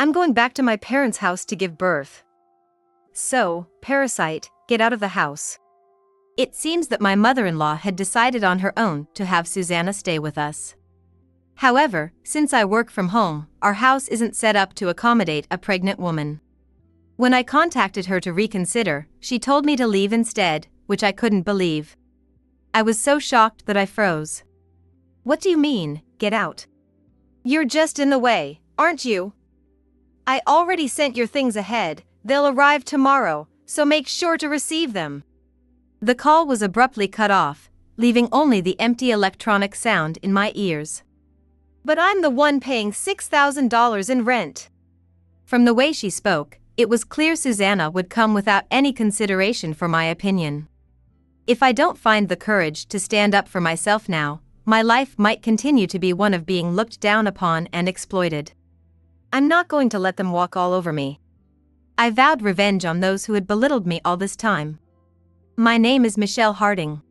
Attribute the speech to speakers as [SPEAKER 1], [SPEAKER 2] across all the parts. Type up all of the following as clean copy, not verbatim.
[SPEAKER 1] I'm going back to my parents' house to give birth. So, parasite, get out of the house. It seems that my mother-in-law had decided on her own to have Susanna stay with us. However, since I work from home, our house isn't set up to accommodate a pregnant woman. When I contacted her to reconsider, she told me to leave instead, which I couldn't believe. I was so shocked that I froze. What do you mean, get out? You're just in the way, aren't you? I already sent your things ahead, they'll arrive tomorrow, so make sure to receive them. The call was abruptly cut off, leaving only the empty electronic sound in my ears. But I'm the one paying $6,000 in rent. From the way she spoke, it was clear Susanna would come without any consideration for my opinion. If I don't find the courage to stand up for myself now, my life might continue to be one of being looked down upon and exploited. I'm not going to let them walk all over me. I vowed revenge on those who had belittled me all this time. My name is Michelle Harding.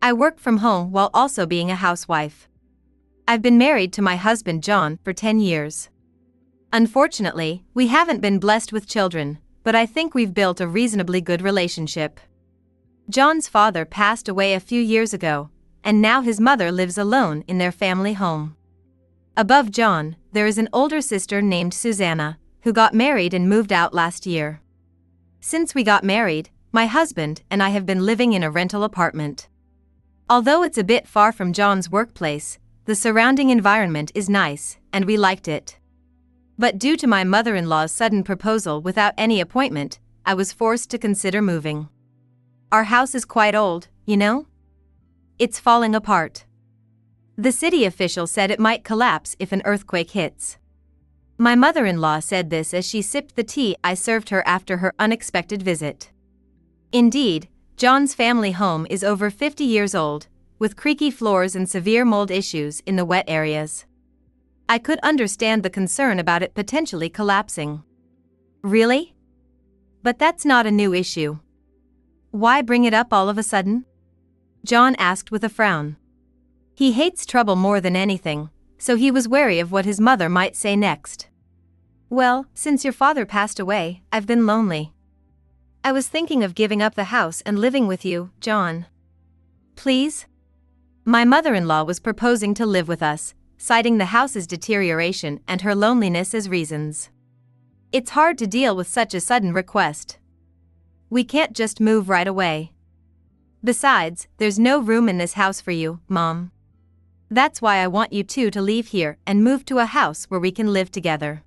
[SPEAKER 1] I work from home while also being a housewife. I've been married to my husband John for 10 years. Unfortunately, we haven't been blessed with children, but I think we've built a reasonably good relationship. John's father passed away a few years ago, and now his mother lives alone in their family home. Above John, there is an older sister named Susanna, who got married and moved out last year. Since we got married, my husband and I have been living in a rental apartment. Although it's a bit far from John's workplace, the surrounding environment is nice, and we liked it. But due to my mother-in-law's sudden proposal without any appointment, I was forced to consider moving. Our house is quite old, you know? It's falling apart. The city official said it might collapse if an earthquake hits. My mother-in-law said this as she sipped the tea I served her after her unexpected visit. Indeed, John's family home is over 50 years old, with creaky floors and severe mold issues in the wet areas. I could understand the concern about it potentially collapsing. Really? But that's not a new issue. Why bring it up all of a sudden? John asked with a frown. He hates trouble more than anything, so he was wary of what his mother might say next. Well, since your father passed away, I've been lonely. I was thinking of giving up the house and living with you, John. Please? My mother-in-law was proposing to live with us, citing the house's deterioration and her loneliness as reasons. It's hard to deal with such a sudden request. We can't just move right away. Besides, there's no room in this house for you, Mom. That's why I want you two to leave here and move to a house where we can live together.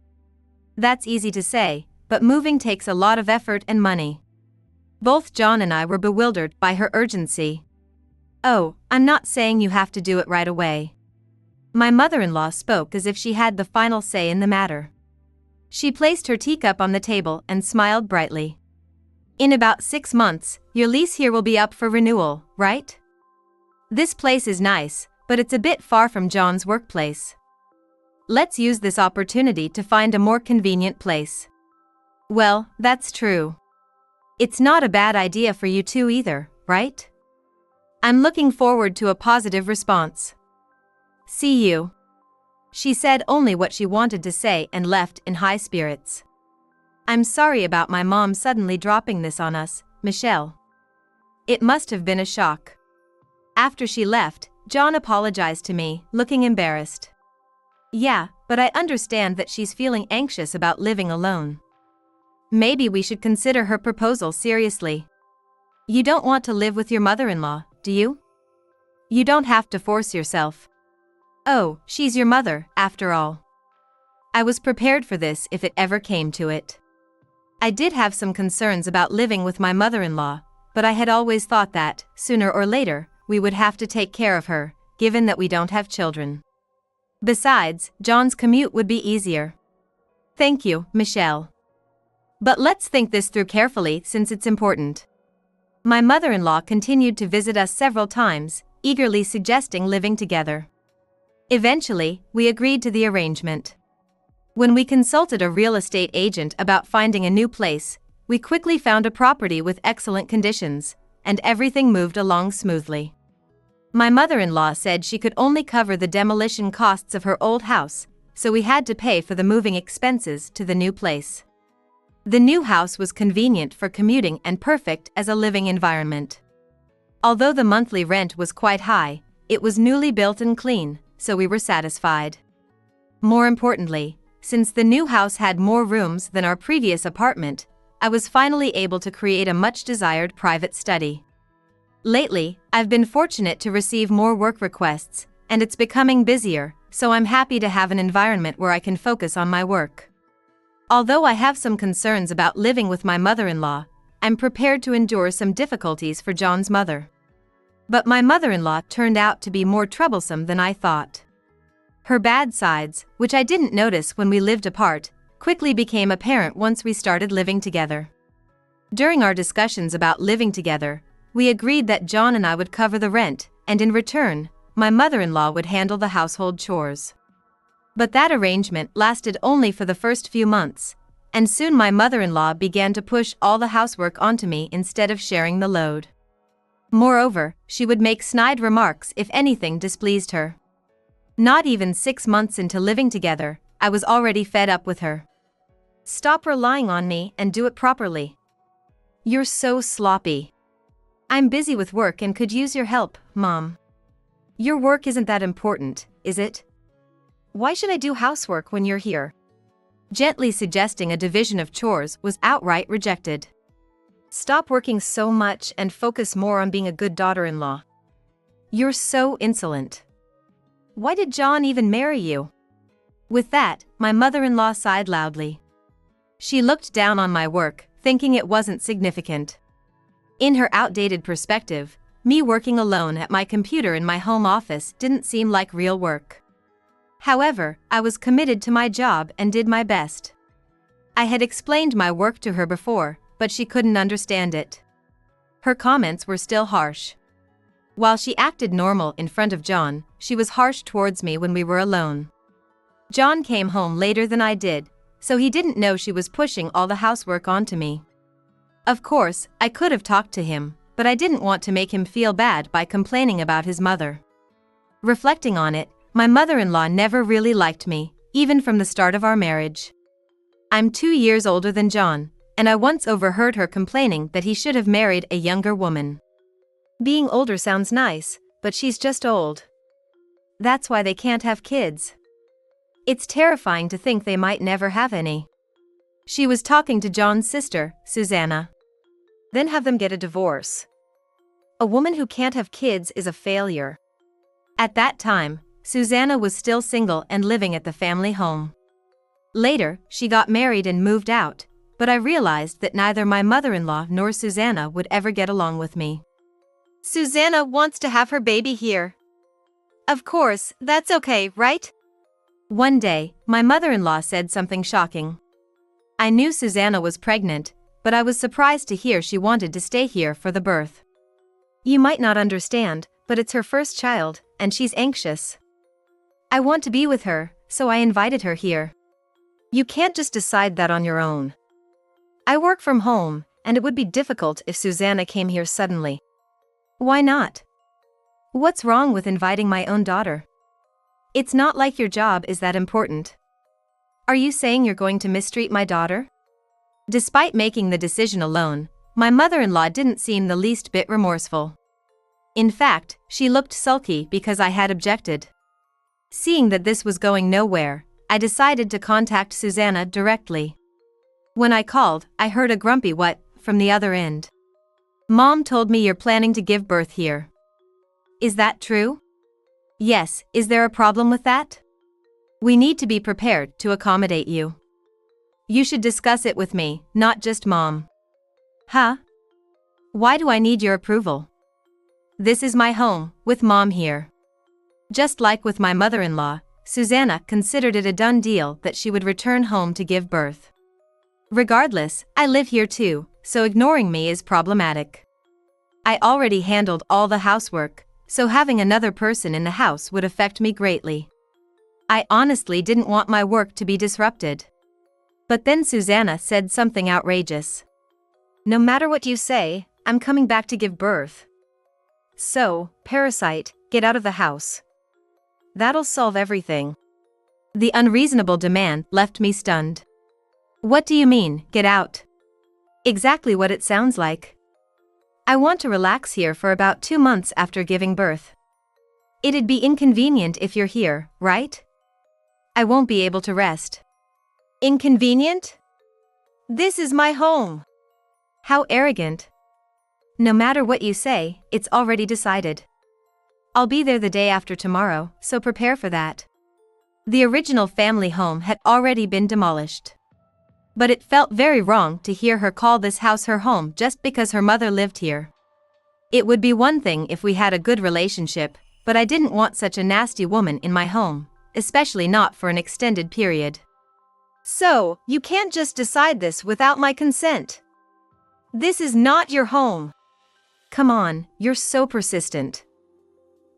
[SPEAKER 1] That's easy to say, but moving takes a lot of effort and money. Both John and I were bewildered by her urgency. Oh, I'm not saying you have to do it right away. My mother-in-law spoke as if she had the final say in the matter. She placed her teacup on the table and smiled brightly. In about 6 months, your lease here will be up for renewal, right? This place is nice, but it's a bit far from John's workplace. Let's use this opportunity to find a more convenient place. Well, that's true. It's not a bad idea for you two either, right? I'm looking forward to a positive response. See you. She said only what she wanted to say and left in high spirits. I'm sorry about my mom suddenly dropping this on us, Michelle. It must have been a shock. After she left, John apologized to me, looking embarrassed. Yeah, but I understand that she's feeling anxious about living alone. Maybe we should consider her proposal seriously. You don't want to live with your mother-in-law, do you? You don't have to force yourself. Oh, she's your mother, after all. I was prepared for this if it ever came to it. I did have some concerns about living with my mother-in-law, but I had always thought that, sooner or later, we would have to take care of her, given that we don't have children. Besides, John's commute would be easier. Thank you, Michelle. But let's think this through carefully since it's important. My mother-in-law continued to visit us several times, eagerly suggesting living together. Eventually, we agreed to the arrangement. When we consulted a real estate agent about finding a new place, we quickly found a property with excellent conditions, and everything moved along smoothly. My mother-in-law said she could only cover the demolition costs of her old house, so we had to pay for the moving expenses to the new place. The new house was convenient for commuting and perfect as a living environment. Although the monthly rent was quite high, it was newly built and clean, so we were satisfied. More importantly, since the new house had more rooms than our previous apartment, I was finally able to create a much-desired private study. Lately, I've been fortunate to receive more work requests, and it's becoming busier, so I'm happy to have an environment where I can focus on my work. Although I have some concerns about living with my mother-in-law, I'm prepared to endure some difficulties for John's mother. But my mother-in-law turned out to be more troublesome than I thought. Her bad sides, which I didn't notice when we lived apart, quickly became apparent once we started living together. During our discussions about living together, we agreed that John and I would cover the rent, and in return, my mother-in-law would handle the household chores. But that arrangement lasted only for the first few months, and soon my mother-in-law began to push all the housework onto me instead of sharing the load. Moreover, she would make snide remarks if anything displeased her. Not even 6 months into living together, I was already fed up with her. "Stop relying on me and do it properly. You're so sloppy. I'm busy with work and could use your help, Mom. Your work isn't that important, is it? Why should I do housework when you're here?" Gently suggesting a division of chores was outright rejected. "Stop working so much and focus more on being a good daughter-in-law. You're so insolent. Why did John even marry you?" With that, my mother-in-law sighed loudly. She looked down on my work, thinking it wasn't significant. In her outdated perspective, me working alone at my computer in my home office didn't seem like real work. However, I was committed to my job and did my best. I had explained my work to her before, but she couldn't understand it. Her comments were still harsh. While she acted normal in front of John, she was harsh towards me when we were alone. John came home later than I did, so he didn't know she was pushing all the housework onto me. Of course, I could have talked to him, but I didn't want to make him feel bad by complaining about his mother. Reflecting on it, my mother-in-law never really liked me, even from the start of our marriage. I'm 2 years older than John, and I once overheard her complaining that he should have married a younger woman. Being older sounds nice, but she's just old. That's why they can't have kids. It's terrifying to think they might never have any. She was talking to John's sister, Susanna. Then have them get a divorce. A woman who can't have kids is a failure. At that time, Susanna was still single and living at the family home. Later, she got married and moved out, but I realized that neither my mother-in-law nor Susanna would ever get along with me. "Susanna wants to have her baby here. Of course, that's okay, right?" One day, my mother-in-law said something shocking. I knew Susanna was pregnant, but I was surprised to hear she wanted to stay here for the birth. "You might not understand, but it's her first child, and she's anxious. I want to be with her, so I invited her here. You can't just decide that on your own. I work from home, and it would be difficult if Susanna came here suddenly." "Why not? What's wrong with inviting my own daughter? It's not like your job is that important. Are you saying you're going to mistreat my daughter?" Despite making the decision alone, my mother-in-law didn't seem the least bit remorseful. In fact, she looked sulky because I had objected. Seeing that this was going nowhere, I decided to contact Susanna directly. When I called, I heard a grumpy "what" from the other end. "Mom told me you're planning to give birth here. Is that true?" "Yes, is there a problem with that? We need to be prepared to accommodate you. You should discuss it with me, not just Mom." "Huh? Why do I need your approval? This is my home, with Mom here." Just like with my mother-in-law, Susanna considered it a done deal that she would return home to give birth. Regardless, I live here too, so ignoring me is problematic. I already handled all the housework, so having another person in the house would affect me greatly. I honestly didn't want my work to be disrupted. But then Susanna said something outrageous. "No matter what you say, I'm coming back to give birth. So, parasite, get out of the house. That'll solve everything." The unreasonable demand left me stunned. What do you mean, get out? Exactly what it sounds like. I want to relax here for about 2 months after giving birth. It'd be inconvenient if you're here, right? I won't be able to rest. Inconvenient? This is my home. How arrogant. No matter what you say, it's already decided. I'll be there the day after tomorrow, so prepare for that. The original family home had already been demolished. But it felt very wrong to hear her call this house her home just because her mother lived here. It would be one thing if we had a good relationship, but I didn't want such a nasty woman in my home, especially not for an extended period. So, you can't just decide this without my consent. This is not your home. Come on, you're so persistent.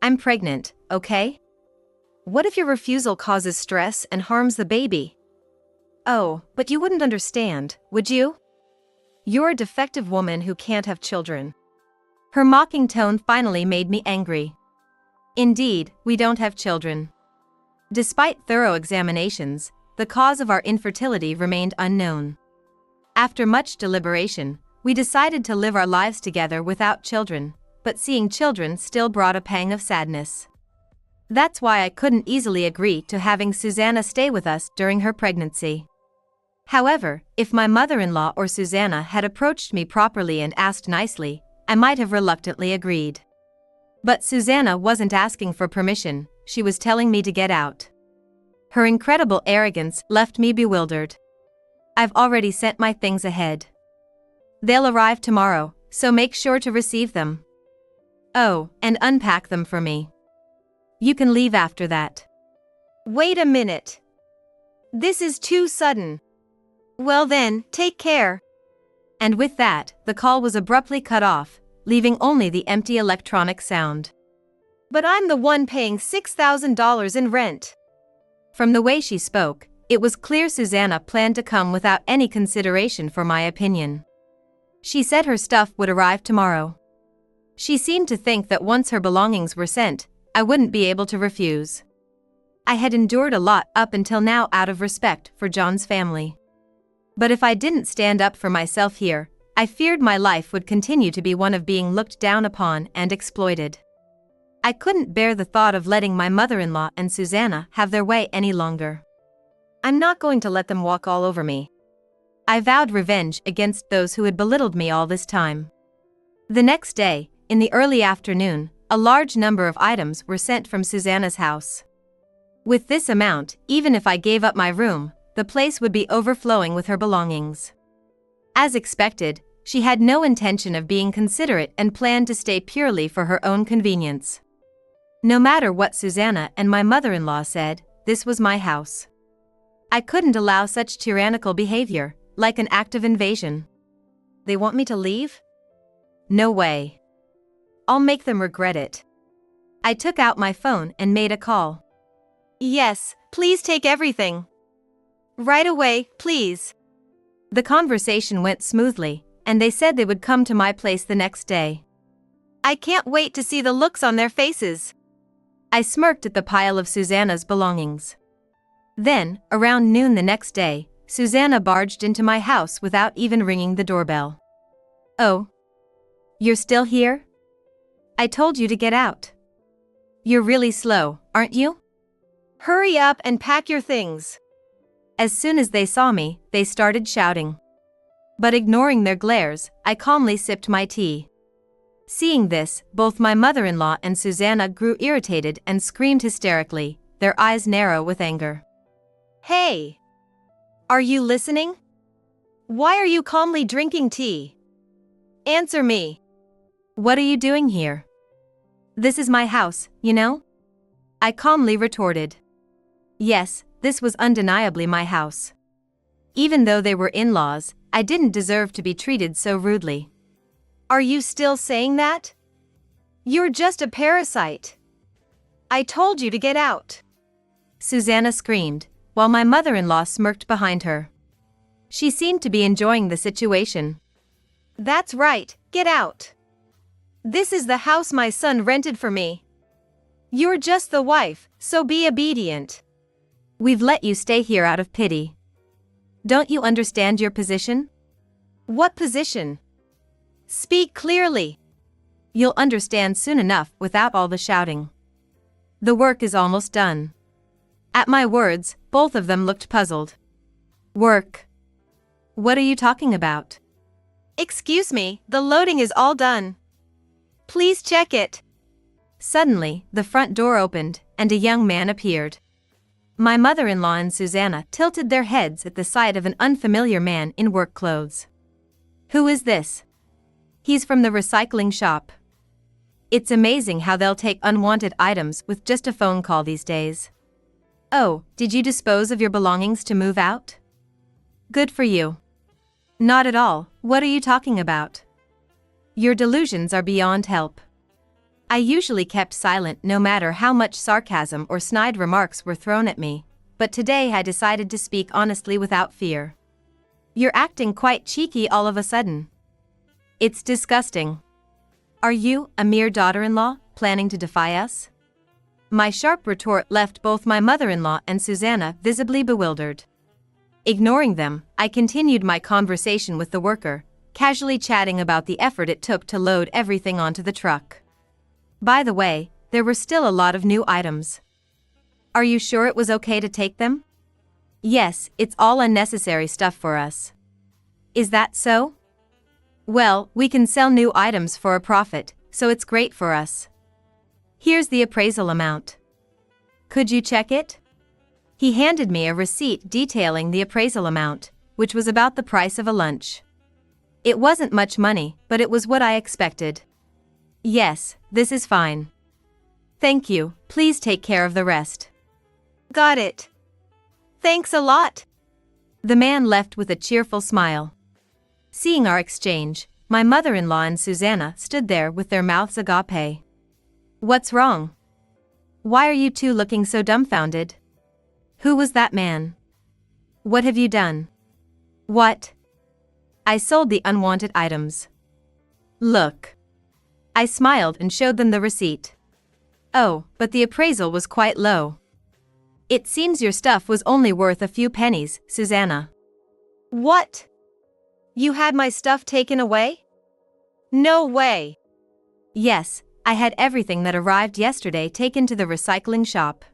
[SPEAKER 1] I'm pregnant, okay? What if your refusal causes stress and harms the baby? Oh, but you wouldn't understand, would you? You're a defective woman who can't have children. Her mocking tone finally made me angry. Indeed, we don't have children. Despite thorough examinations, the cause of our infertility remained unknown. After much deliberation, we decided to live our lives together without children, but seeing children still brought a pang of sadness. That's why I couldn't easily agree to having Susanna stay with us during her pregnancy. However, if my mother-in-law or Susanna had approached me properly and asked nicely, I might have reluctantly agreed. But Susanna wasn't asking for permission, she was telling me to get out. Her incredible arrogance left me bewildered. I've already sent my things ahead. They'll arrive tomorrow, so make sure to receive them. Oh, and unpack them for me. You can leave after that. Wait a minute. This is too sudden. Well then, take care. And with that, the call was abruptly cut off, leaving only the empty electronic sound. But I'm the one paying $6,000 in rent. From the way she spoke, it was clear Susanna planned to come without any consideration for my opinion. She said her stuff would arrive tomorrow. She seemed to think that once her belongings were sent, I wouldn't be able to refuse. I had endured a lot up until now out of respect for John's family. But if I didn't stand up for myself here, I feared my life would continue to be one of being looked down upon and exploited. I couldn't bear the thought of letting my mother-in-law and Susanna have their way any longer. I'm not going to let them walk all over me. I vowed revenge against those who had belittled me all this time. The next day, in the early afternoon, a large number of items were sent from Susanna's house. With this amount, even if I gave up my room, the place would be overflowing with her belongings. As expected, she had no intention of being considerate and planned to stay purely for her own convenience. No matter what Susanna and my mother-in-law said, this was my house. I couldn't allow such tyrannical behavior, like an act of invasion. They want me to leave? No way. I'll make them regret it. I took out my phone and made a call. Yes, please take everything. Right away, please. The conversation went smoothly, and they said they would come to my place the next day. I can't wait to see the looks on their faces. I smirked at the pile of Susanna's belongings. Then, around noon the next day, Susanna barged into my house without even ringing the doorbell. Oh. You're still here? I told you to get out. You're really slow, aren't you? Hurry up and pack your things. As soon as they saw me, they started shouting. But ignoring their glares, I calmly sipped my tea. Seeing this, both my mother-in-law and Susanna grew irritated and screamed hysterically, their eyes narrow with anger. Hey! Are you listening? Why are you calmly drinking tea? Answer me. What are you doing here? This is my house, you know? I calmly retorted. Yes, this was undeniably my house. Even though they were in-laws, I didn't deserve to be treated so rudely. Are you still saying that? You're just a parasite. I told you to get out. Susanna screamed, while my mother-in-law smirked behind her. She seemed to be enjoying the situation. That's right, get out. This is the house my son rented for me. You're just the wife, so be obedient. We've let you stay here out of pity. Don't you understand your position? What position? Speak clearly. You'll understand soon enough without all the shouting. The work is almost done. At my words, both of them looked puzzled. Work? What are you talking about? Excuse me, the loading is all done. Please check it. Suddenly, the front door opened, and a young man appeared. My mother-in-law and Susanna tilted their heads at the sight of an unfamiliar man in work clothes. Who is this? He's from the recycling shop. It's amazing how they'll take unwanted items with just a phone call these days. Oh, did you dispose of your belongings to move out? Good for you. Not at all, what are you talking about? Your delusions are beyond help. I usually kept silent no matter how much sarcasm or snide remarks were thrown at me, but today I decided to speak honestly without fear. You're acting quite cheeky all of a sudden. It's disgusting. Are you, a mere daughter-in-law, planning to defy us? My sharp retort left both my mother-in-law and Susanna visibly bewildered. Ignoring them, I continued my conversation with the worker, casually chatting about the effort it took to load everything onto the truck. By the way, there were still a lot of new items. Are you sure it was okay to take them? Yes, it's all unnecessary stuff for us. Is that so? Well, we can sell new items for a profit, so it's great for us. Here's the appraisal amount. Could you check it? He handed me a receipt detailing the appraisal amount, which was about the price of a lunch. It wasn't much money, but it was what I expected. Yes, this is fine. Thank you, please take care of the rest. Got it. Thanks a lot. The man left with a cheerful smile. Seeing our exchange, my mother-in-law and Susanna stood there with their mouths agape. What's wrong? Why are you two looking so dumbfounded? Who was that man? What have you done? What? I sold the unwanted items. Look. I smiled and showed them the receipt. Oh, but the appraisal was quite low. It seems your stuff was only worth a few pennies, Susanna. What? You had my stuff taken away? No way. Yes, I had everything that arrived yesterday taken to the recycling shop.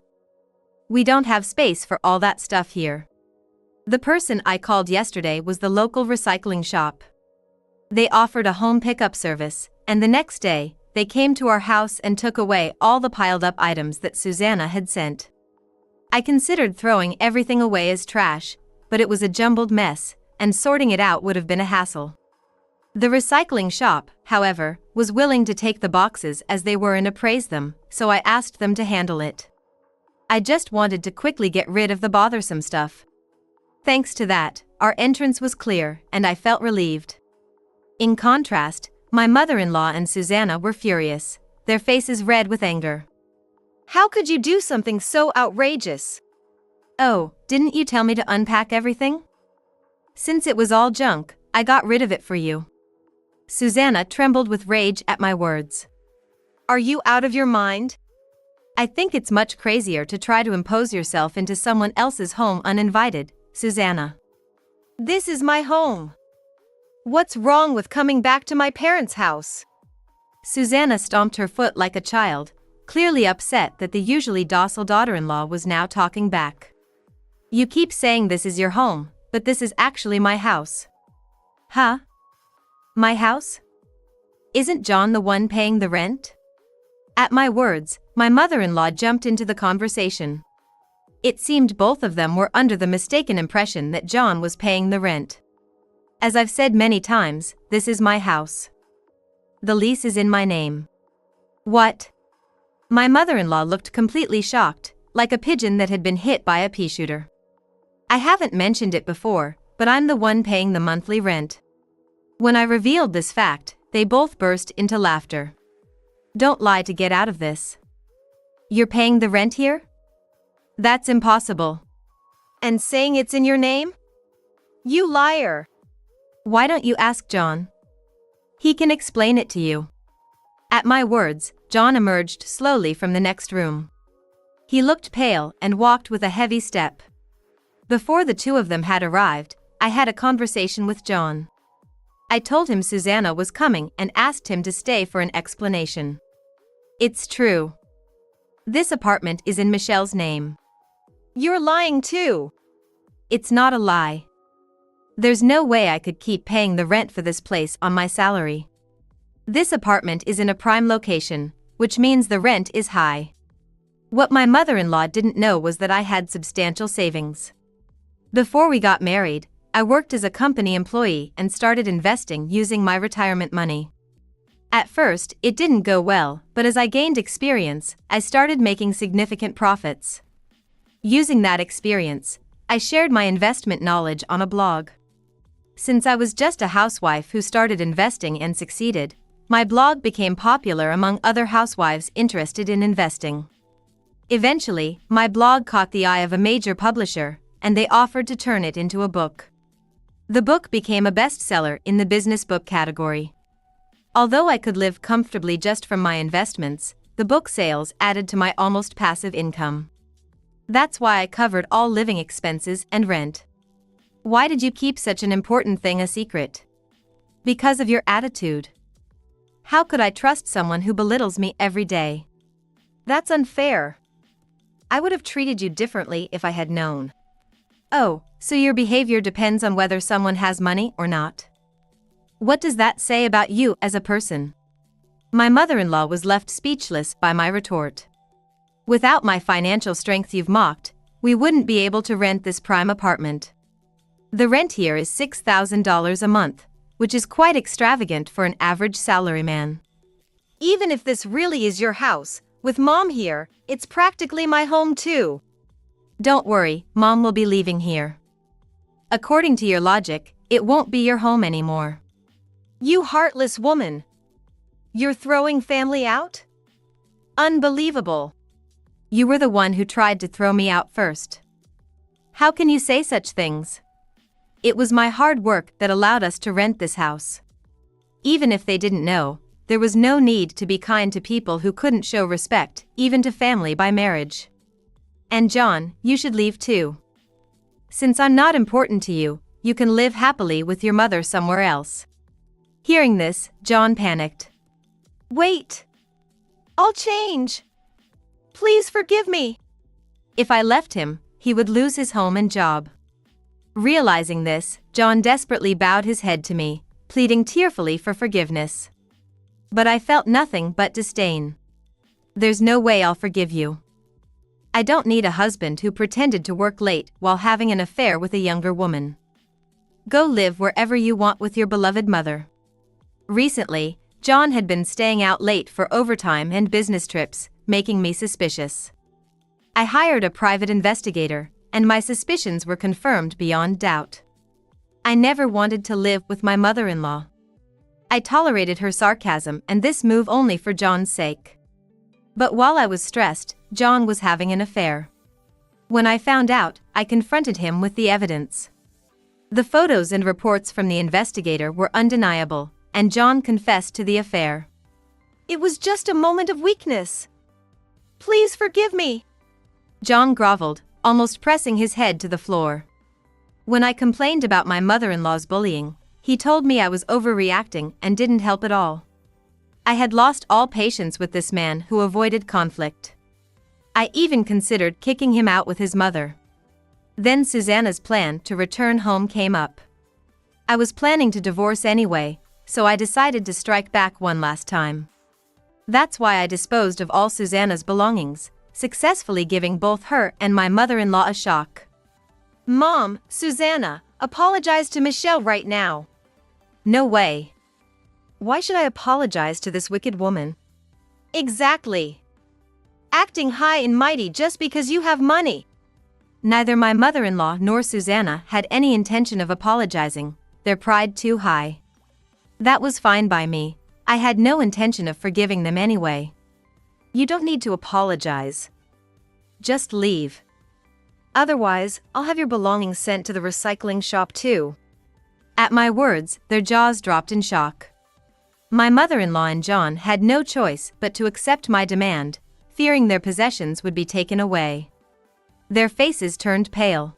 [SPEAKER 1] We don't have space for all that stuff here. The person I called yesterday was the local recycling shop. They offered a home pickup service, and the next day, they came to our house and took away all the piled-up items that Susanna had sent. I considered throwing everything away as trash, but it was a jumbled mess, and sorting it out would have been a hassle. The recycling shop, however, was willing to take the boxes as they were and appraise them, so I asked them to handle it. I just wanted to quickly get rid of the bothersome stuff. Thanks to that, our entrance was clear, and I felt relieved. In contrast, my mother-in-law and Susanna were furious, their faces red with anger. How could you do something so outrageous? Oh, didn't you tell me to unpack everything? Since it was all junk, I got rid of it for you. Susanna trembled with rage at my words. Are you out of your mind? I think it's much crazier to try to impose yourself into someone else's home uninvited, Susanna. This is my home. What's wrong with coming back to my parents' house? Susanna stomped her foot like a child, clearly upset that the usually docile daughter-in-law was now talking back. You keep saying this is your home, but this is actually my house. Huh? My house? Isn't John the one paying the rent? At my words, my mother-in-law jumped into the conversation. It seemed both of them were under the mistaken impression that John was paying the rent. As I've said many times, this is my house. The lease is in my name. What? My mother-in-law looked completely shocked, like a pigeon that had been hit by a pea shooter. I haven't mentioned it before, but I'm the one paying the monthly rent. When I revealed this fact, they both burst into laughter. Don't lie to get out of this. You're paying the rent here? That's impossible. And saying it's in your name? You liar. Why don't you ask John? He can explain it to you. At my words, John emerged slowly from the next room. He looked pale and walked with a heavy step. Before the two of them had arrived, I had a conversation with John. I told him Susanna was coming and asked him to stay for an explanation. It's true. This apartment is in Michelle's name. You're lying too. It's not a lie. There's no way I could keep paying the rent for this place on my salary. This apartment is in a prime location, which means the rent is high. What my mother-in-law didn't know was that I had substantial savings. Before we got married, I worked as a company employee and started investing using my retirement money. At first, it didn't go well, but as I gained experience, I started making significant profits. Using that experience, I shared my investment knowledge on a blog. Since I was just a housewife who started investing and succeeded, my blog became popular among other housewives interested in investing. Eventually, my blog caught the eye of a major publisher, and they offered to turn it into a book. The book became a bestseller in the business book category. Although I could live comfortably just from my investments, the book sales added to my almost passive income. That's why I covered all living expenses and rent. Why did you keep such an important thing a secret? Because of your attitude. How could I trust someone who belittles me every day? That's unfair. I would have treated you differently if I had known. Oh, so your behavior depends on whether someone has money or not. What does that say about you as a person? My mother-in-law was left speechless by my retort. Without my financial strength you've mocked, we wouldn't be able to rent this prime apartment. The rent here is $6,000 a month, which is quite extravagant for an average salaryman. Even if this really is your house, with Mom here, it's practically my home too. Don't worry, Mom will be leaving here. According to your logic, it won't be your home anymore. You heartless woman! You're throwing family out? Unbelievable! You were the one who tried to throw me out first. How can you say such things? It was my hard work that allowed us to rent this house. Even if they didn't know, there was no need to be kind to people who couldn't show respect, even to family by marriage. And John, you should leave too. Since I'm not important to you, you can live happily with your mother somewhere else. Hearing this, John panicked. Wait! I'll change! Please forgive me! If I left him, he would lose his home and job. Realizing this, John desperately bowed his head to me, pleading tearfully for forgiveness. But I felt nothing but disdain. There's no way I'll forgive you. I don't need a husband who pretended to work late while having an affair with a younger woman. Go live wherever you want with your beloved mother. Recently, John had been staying out late for overtime and business trips, making me suspicious. I hired a private investigator, and my suspicions were confirmed beyond doubt. I never wanted to live with my mother-in-law. I tolerated her sarcasm and this move only for John's sake. But while I was stressed, John was having an affair. When I found out, I confronted him with the evidence. The photos and reports from the investigator were undeniable, and John confessed to the affair. It was just a moment of weakness. Please forgive me. John groveled, almost pressing his head to the floor. When I complained about my mother-in-law's bullying, he told me I was overreacting and didn't help at all. I had lost all patience with this man who avoided conflict. I even considered kicking him out with his mother. Then Susanna's plan to return home came up. I was planning to divorce anyway, so I decided to strike back one last time. That's why I disposed of all Susanna's belongings, successfully giving both her and my mother-in-law a shock. Mom, Susanna, apologize to Michelle right now. No way. Why should I apologize to this wicked woman? Exactly. Acting high and mighty just because you have money. Neither my mother-in-law nor Susanna had any intention of apologizing, their pride too high. That was fine by me. I had no intention of forgiving them anyway. You don't need to apologize. Just leave. Otherwise, I'll have your belongings sent to the recycling shop too. At my words, their jaws dropped in shock. My mother-in-law and John had no choice but to accept my demand, fearing their possessions would be taken away. Their faces turned pale.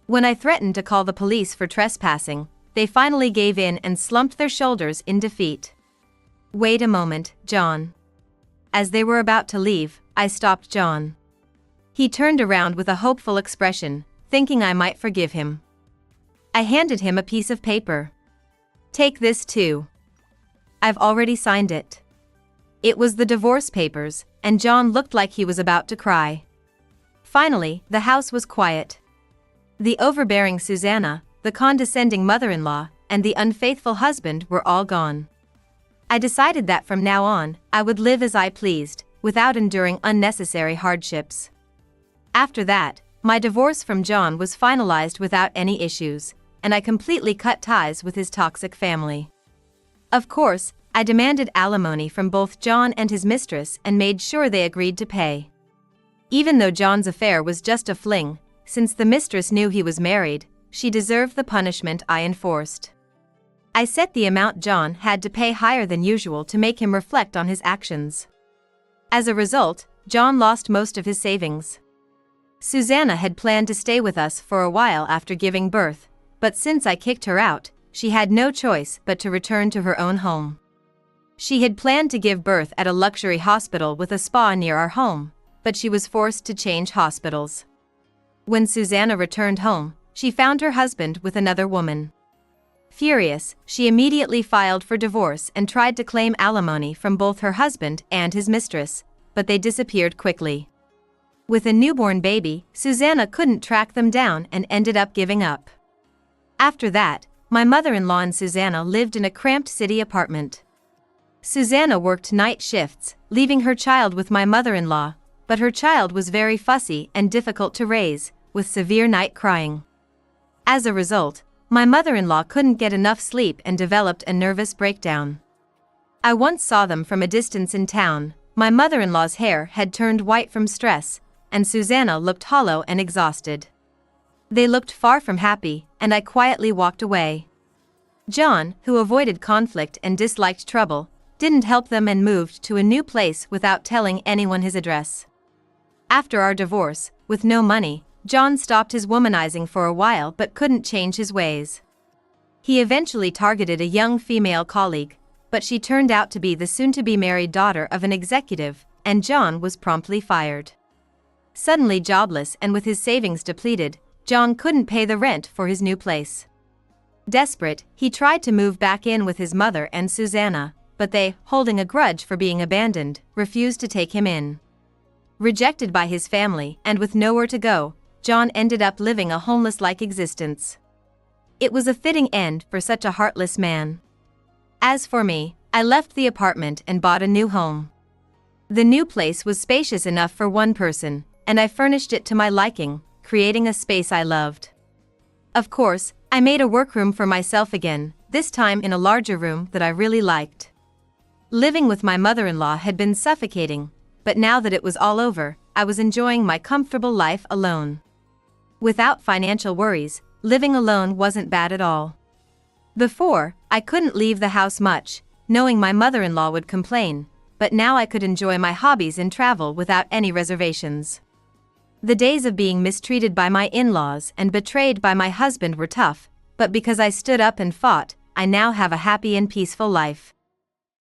[SPEAKER 1] When I threatened to call the police for trespassing, they finally gave in and slumped their shoulders in defeat. "Wait a moment, John." As they were about to leave, I stopped John. He turned around with a hopeful expression, thinking I might forgive him. I handed him a piece of paper. "Take this too. I've already signed it." It was the divorce papers, and John looked like he was about to cry. Finally, the house was quiet. The overbearing Susanna, the condescending mother-in-law, and the unfaithful husband were all gone. I decided that from now on, I would live as I pleased, without enduring unnecessary hardships. After that, my divorce from John was finalized without any issues, and I completely cut ties with his toxic family. Of course, I demanded alimony from both John and his mistress and made sure they agreed to pay. Even though John's affair was just a fling, since the mistress knew he was married, she deserved the punishment I enforced. I set the amount John had to pay higher than usual to make him reflect on his actions. As a result, John lost most of his savings. Susanna had planned to stay with us for a while after giving birth, but since I kicked her out, she had no choice but to return to her own home. She had planned to give birth at a luxury hospital with a spa near our home, but she was forced to change hospitals. When Susanna returned home, she found her husband with another woman. Furious, she immediately filed for divorce and tried to claim alimony from both her husband and his mistress, but they disappeared quickly. With a newborn baby, Susanna couldn't track them down and ended up giving up. After that, my mother-in-law and Susanna lived in a cramped city apartment. Susanna worked night shifts, leaving her child with my mother-in-law, but her child was very fussy and difficult to raise, with severe night crying. As a result, my mother-in-law couldn't get enough sleep and developed a nervous breakdown. I once saw them from a distance in town. My mother-in-law's hair had turned white from stress, and Susanna looked hollow and exhausted. They looked far from happy, and I quietly walked away. John, who avoided conflict and disliked trouble, didn't help them and moved to a new place without telling anyone his address. After our divorce, with no money, John stopped his womanizing for a while but couldn't change his ways. He eventually targeted a young female colleague, but she turned out to be the soon-to-be-married daughter of an executive, and John was promptly fired. Suddenly jobless and with his savings depleted, John couldn't pay the rent for his new place. Desperate, he tried to move back in with his mother and Susanna, but they, holding a grudge for being abandoned, refused to take him in. Rejected by his family and with nowhere to go, John ended up living a homeless-like existence. It was a fitting end for such a heartless man. As for me, I left the apartment and bought a new home. The new place was spacious enough for one person, and I furnished it to my liking, creating a space I loved. Of course, I made a workroom for myself again, this time in a larger room that I really liked. Living with my mother-in-law had been suffocating, but now that it was all over, I was enjoying my comfortable life alone. Without financial worries, living alone wasn't bad at all. Before, I couldn't leave the house much, knowing my mother-in-law would complain, but now I could enjoy my hobbies and travel without any reservations. The days of being mistreated by my in-laws and betrayed by my husband were tough, but because I stood up and fought, I now have a happy and peaceful life.